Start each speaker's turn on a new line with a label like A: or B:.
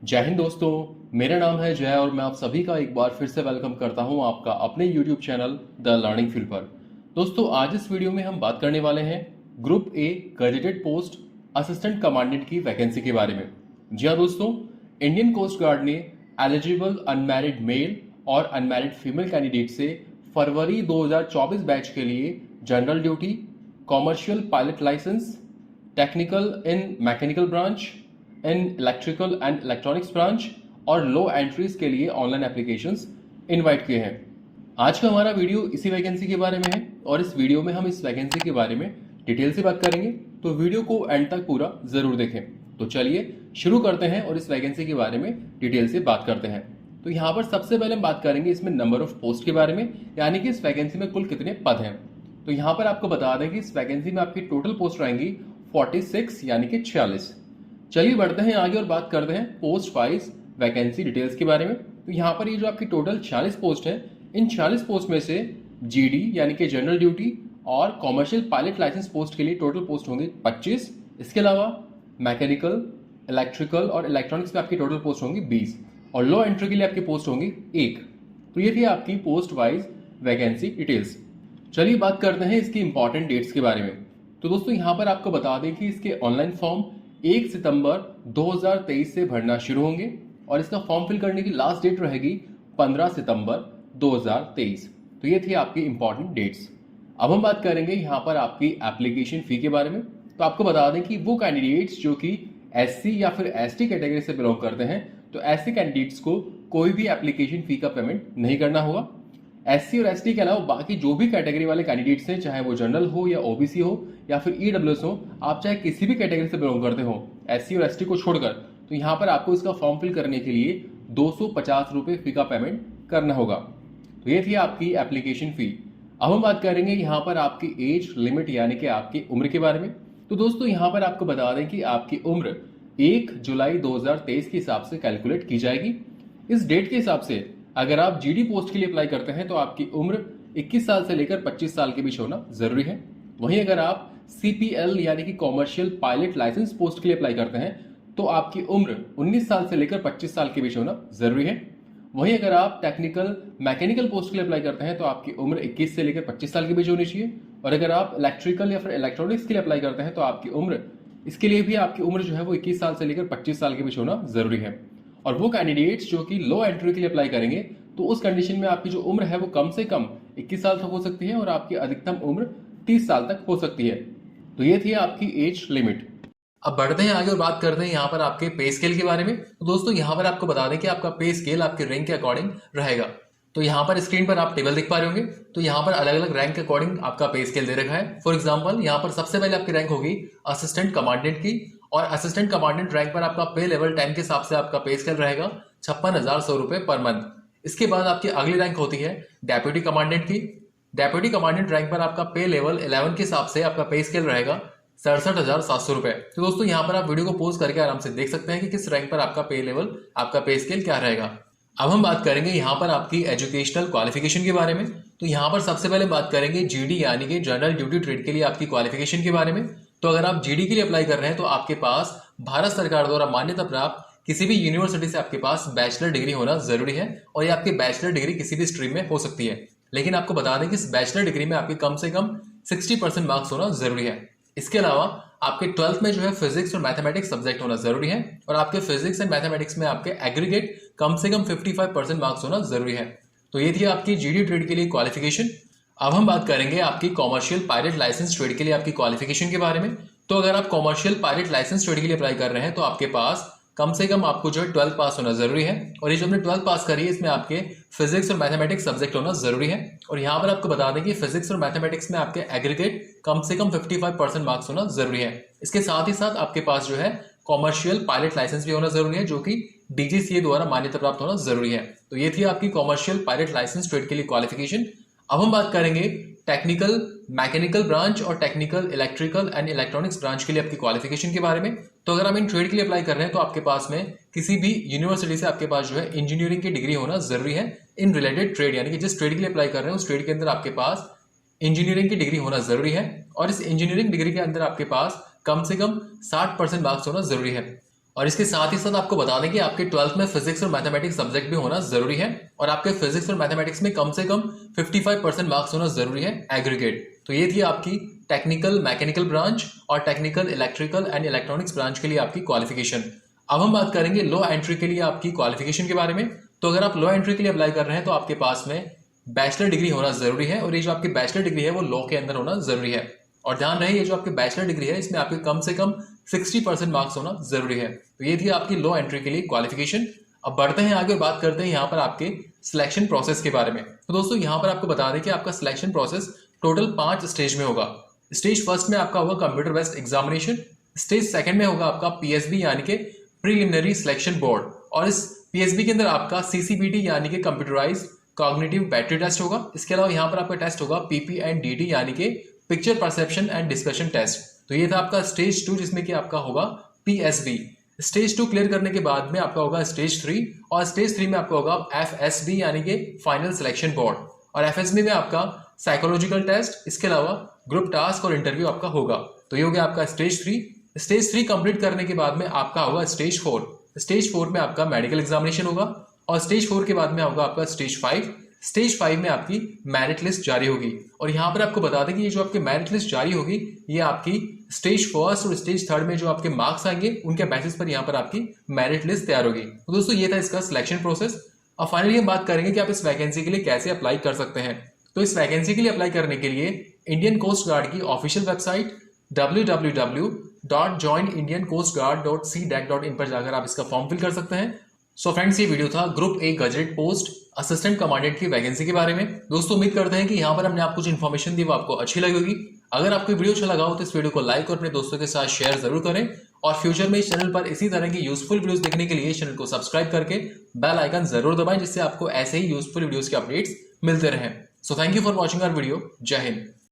A: जय हिंद दोस्तों। मेरा नाम है जय और मैं आप सभी का एक बार फिर से वेलकम करता हूं आपका अपने YouTube channel the learning field पर। दोस्तों आज इस वीडियो में हम बात करने वाले हैं group A gazetted post assistant commandant की वैकेंसी के बारे में। जी हाँ दोस्तों, इंडियन कोस्ट गार्ड ने एलिजिबल अनमैरिड मेल और अनमैरिड फीमेल कैंडिडेट से फरवरी 2024 बैच के लिए general duty, commercial pilot licence, technical in mechanical branch, in electrical and electronics branch और लो एंट्रीज के लिए ऑनलाइन एप्लीकेशंस इनवाइट किए हैं। आज का हमारा वीडियो इसी वैकेंसी के बारे में है और इस वीडियो में हम इस वैकेंसी के बारे में डिटेल से बात करेंगे, तो वीडियो को एंड तक पूरा जरूर देखें। तो चलिए शुरू करते हैं और इस वैकेंसी के बारे में डिटेल से बात करते हैं। तो यहाँ पर सबसे पहले हम बात करेंगे इसमें नंबर ऑफ पोस्ट के बारे में, यानी कि इस वैकेंसी में कुल कितने पद हैं। तो यहाँ पर आपको बता दें कि इस वैकेंसी में आपकी टोटल पोस्ट रहेंगी 46 यानी कि 46। चलिए बढ़ते हैं आगे और बात करते हैं पोस्ट वाइज वैकेंसी डिटेल्स के बारे में। तो यहाँ पर ये जो आपकी टोटल 46 पोस्ट है, इन 46 पोस्ट में से जीडी यानी कि जनरल ड्यूटी और कॉमर्शियल पायलट लाइसेंस पोस्ट के लिए टोटल पोस्ट होंगे 25। इसके अलावा मैकेनिकल, इलेक्ट्रिकल और इलेक्ट्रॉनिक्स में आपकी टोटल पोस्ट होंगी 20 और लो एंट्री के लिए आपकी पोस्ट होंगी 1। तो ये थी आपकी पोस्ट वाइज वैकेंसी डिटेल्स। चलिए बात करते हैं इसकी इंपॉर्टेंट डेट्स के बारे में। तो दोस्तों यहाँ पर आपको बता दें कि इसके ऑनलाइन फॉर्म 1 सितंबर 2023 से भरना शुरू होंगे और इसका फॉर्म फिल करने की लास्ट डेट रहेगी 15 सितंबर 2023। तो ये थी आपकी इंपॉर्टेंट डेट्स। अब हम बात करेंगे यहाँ पर आपकी एप्लीकेशन फी के बारे में। तो आपको बता दें कि वो कैंडिडेट्स जो कि एससी या फिर एसटी कैटेगरी से बिलोंग करते हैं, तो ऐसे कैंडिडेट्स को कोई भी एप्लीकेशन फी का पेमेंट नहीं करना होगा। एससी और एसटी के अलावा बाकी जो भी कैटेगरी वाले कैंडिडेट्स हैं, चाहे वो जनरल हो या ओबीसी हो या फिर ईडब्ल्यूएस हो, आप चाहे किसी भी कैटेगरी से बिलोंग करते हो एससी और एसटी को छोड़कर, तो यहाँ पर आपको इसका फॉर्म फिल करने के लिए 250 रुपये फी का पेमेंट करना होगा। तो ये थी आपकी एप्लीकेशन फी। अब हम बात करेंगे यहाँ पर आपकी एज लिमिट यानी कि आपकी उम्र के बारे में। तो दोस्तों यहाँ पर आपको बता दें कि आपकी उम्र 1 जुलाई 2023 के हिसाब से कैलकुलेट की जाएगी। इस डेट के हिसाब से अगर आप जीडी पोस्ट के लिए अप्लाई करते हैं तो आपकी उम्र 21 साल से लेकर 25 साल के बीच होना जरूरी है। वहीं अगर आप सीपीएल यानी कि कॉमर्शियल पायलट लाइसेंस पोस्ट के लिए अप्लाई करते हैं तो आपकी उम्र 19 साल से लेकर 25 साल के बीच होना जरूरी है। वहीं अगर आप टेक्निकल मैकेनिकल पोस्ट के लिए अप्लाई करते हैं तो आपकी उम्र 21 से लेकर 25 साल के बीच होनी चाहिए। और अगर आप इलेक्ट्रिकल या फिर इलेक्ट्रॉनिक्स के लिए अप्लाई करते हैं तो आपकी उम्र, इसके लिए भी आपकी उम्र जो है वो 21 साल से लेकर 25 साल के बीच होना जरूरी है। और वो कैंडिडेट्स जो कि लो एंट्री के लिए अप्लाई करेंगे तो उस कंडीशन में आपकी जो उम्र है वो कम से कम 21 साल तक हो सकती है और आपकी अधिकतम उम्र 30 साल तक हो सकती है। तो ये थी आपकी एज लिमिट। अब बढ़ते हैं आगे और बात करते हैं यहाँ पर आपके पे स्केल के बारे में। तो दोस्तों यहाँ पर आपको बता दें कि आपका पे स्केल आपके रैंक के अकॉर्डिंग रहेगा। तो यहाँ पर स्क्रीन पर आप टेबल देख पा रहे होंगे। तो यहाँ पर अलग अलग रैंक के अकॉर्डिंग आपका पे स्केल दे रखा है। फॉर एग्जाम्पल यहाँ पर सबसे पहले आपकी रैंक होगी असिस्टेंट कमांडेंट की और असिस्टेंट कमांडेंट रैंक पर आपका पे लेवल 10 के हिसाब से आपका पे स्केल रहेगा 56,100 रुपए पर मंथ। इसके बाद आपकी अगली रैंक होती है डेप्यूटी कमांडेंट की। डेप्यूटी कमांडेंट रैंक पर आपका पे लेवल 11 के हिसाब से आपका पे स्केल रहेगा 67,700 रुपए। तो दोस्तों यहाँ पर आप वीडियो को पॉज करके आराम से देख सकते हैं कि किस रैंक पर आपका पे लेवल, आपका पे स्केल क्या रहेगा। अब हम बात करेंगे यहाँ पर आपकी एजुकेशनल क्वालिफिकेशन के बारे में। तो यहाँ पर सबसे पहले बात करेंगे जीडी यानी कि जनरल ड्यूटी ट्रेड के लिए आपकी क्वालिफिकेशन के बारे में। तो अगर आप जीडी के लिए अप्लाई कर रहे हैं तो आपके पास भारत सरकार द्वारा मान्यता प्राप्त किसी भी यूनिवर्सिटी से आपके पास बैचलर डिग्री होना जरूरी है और ये आपकी बैचलर डिग्री किसी भी स्ट्रीम में हो सकती है। लेकिन आपको बता दें कि इस बैचलर डिग्री में आपके कम से कम 60% मार्क्स होना जरूरी है। इसके अलावा आपके 12th में जो है फिजिक्स और मैथमेटिक्स सब्जेक्ट होना जरूरी है और आपके फिजिक्स एंड मैथमेटिक्स में आपके एग्रीगेट कम से कम 55% मार्क्स होना जरूरी है। तो ये थी आपकी जीडी ट्रेड के लिए क्वालिफिकेशन। अब हम बात करेंगे आपकी कॉमर्शियल पायलट लाइसेंस ट्रेड के लिए आपकी क्वालिफिकेशन के बारे में। तो अगर आप कॉमर्शियल पायलट लाइसेंस ट्रेड के लिए अप्लाई कर रहे हैं तो आपके पास कम से कम आपको जो है 12th पास होना जरूरी है और ये जो हमने 12th पास करी है इसमें आपके फिजिक्स और मैथमेटिक्स सब्जेक्ट होना जरूरी है। और यहाँ पर आपको बता दें कि फिजिक्स और मैथमेटिक्स में आपके एग्रीगेट कम से कम 55% मार्क्स होना जरूरी है। इसके साथ ही साथ आपके पास जो है कॉमर्शियल पायलट लाइसेंस भी होना जरूरी है जो कि डीजीसीए द्वारा मान्यता प्राप्त होना जरूरी है। तो ये थी आपकी कॉमर्शियल पायलट लाइसेंस ट्रेड के लिए क्वालिफिकेशन। अब हम बात करेंगे टेक्निकल मैकेनिकल ब्रांच और technical electrical and electronics branch के लिए आपकी क्वालिफिकेशन के बारे में। तो अगर आप इन ट्रेड के लिए अप्लाई कर रहे हैं तो आपके पास में किसी भी यूनिवर्सिटी से आपके पास जो है इंजीनियरिंग की डिग्री होना जरूरी है इन रिलेटेड ट्रेड, यानी कि जिस ट्रेड के लिए अप्लाई कर रहे हैं उस ट्रेड के अंदर आपके पास इंजीनियरिंग की डिग्री होना जरूरी है और इस इंजीनियरिंग डिग्री के अंदर आपके पास कम से कम 60% मार्क्स होना जरूरी है। और इसके साथ ही साथ आपको बता दें कि आपके 12th में फिजिक्स और मैथमेटिक्स सब्जेक्ट भी होना जरूरी है और आपके फिजिक्स और मैथमेटिक्स में कम से कम 55% मार्क्स होना जरूरी है एग्रीगेट। तो ये थी आपकी टेक्निकल मैकेनिकल ब्रांच और technical electrical and electronics branch के लिए आपकी क्वालिफिकेशन। अब हम बात करेंगे लो एंट्री के लिए आपकी क्वालिफिकेशन के बारे में। तो अगर आप लो एंट्री के लिए अप्लाई कर रहे हैं तो आपके पास में बैचलर डिग्री होना जरूरी है और ये जो आपकी बैचलर डिग्री है वो लॉ के अंदर होना जरूरी है। और ध्यान रहे ये जो आपकी बैचलर डिग्री है इसमें आपके कम से कम 60% मार्क्स होना जरूरी है। तो ये थी आपकी लो एंट्री के लिए क्वालिफिकेशन। अब बढ़ते हैं आगे और बात करते हैं यहाँ पर आपके सिलेक्शन प्रोसेस के बारे में। तो दोस्तों यहाँ पर आपको बता दें कि आपका सिलेक्शन प्रोसेस टोटल 5 स्टेज में होगा। स्टेज फर्स्ट में आपका होगा computer based examination. Stage second में होगा आपका पीएसबी यानी कि प्रीलिमिनरी सिलेक्शन बोर्ड, और इस पीएसबी के अंदर आपका सीसीबीटी यानी कि कंप्यूटराइज्ड कॉग्निटिव बैटरी टेस्ट होगा। इसके अलावा यहाँ पर आपका टेस्ट होगा पीपी एंड डीटी यानी कि picture perception and discussion test. तो ये था आपका स्टेज 2 जिसमें कि आपका होगा पीएसबी। स्टेज 2 क्लियर करने के बाद में आपका होगा स्टेज 3, और स्टेज 3 में आपका होगा एफएसबी यानी कि फाइनल सिलेक्शन बोर्ड, और एफएसबी में आपका साइकोलॉजिकल टेस्ट, इसके अलावा ग्रुप टास्क और इंटरव्यू आपका होगा। तो ये हो गया आपका स्टेज 3। स्टेज 3 कंप्लीट करने के बाद में आपका होगा स्टेज 4। स्टेज 4 में आपका मेडिकल एग्जामिनेशन होगा, और स्टेज 4 के बाद में होगा आपका स्टेज 5। स्टेज 5 में आपकी मेरिट लिस्ट जारी होगी, और यहाँ पर आपको बता दें कि ये जो आपकी मेरिट लिस्ट जारी होगी ये आपकी स्टेज फर्स्ट और स्टेज थर्ड में जो आपके मार्क्स आएंगे उनके बेसिस पर यहाँ पर आपकी मेरिट लिस्ट तैयार होगी। तो दोस्तों ये था इसका सिलेक्शन प्रोसेस। अब फाइनली हम बात करेंगे कि आप इस वैकेंसी के लिए कैसे अप्लाई कर सकते हैं। तो इस वैकेंसी के लिए अप्लाई करने के लिए इंडियन कोस्ट गार्ड की ऑफिशियल वेबसाइट www.joinindiancoastguard.cdac.in पर जाकर आप इसका फॉर्म फिल कर सकते हैं। सो फ्रेंड्स, ये वीडियो था group A gazetted post assistant commandant की वैकेंसी के बारे में। दोस्तों उम्मीद करते हैं कि यहाँ पर हमने आपको कुछ इन्फॉर्मेशन दी वो आपको अच्छी लगी होगी। अगर आपको वीडियो अच्छा लगा हो तो इस वीडियो को लाइक और अपने दोस्तों के साथ शेयर जरूर करें, और फ्यूचर में इस चैनल पर इसी तरह की यूजफुल वीडियोस देखने के लिए चैनल को सब्सक्राइब करके बेल आइकन जरूर दबाएं, जिससे आपको ऐसे ही यूजफुल वीडियोस के अपडेट्स मिलते रहें। So thank you for watching our video. जय हिंद।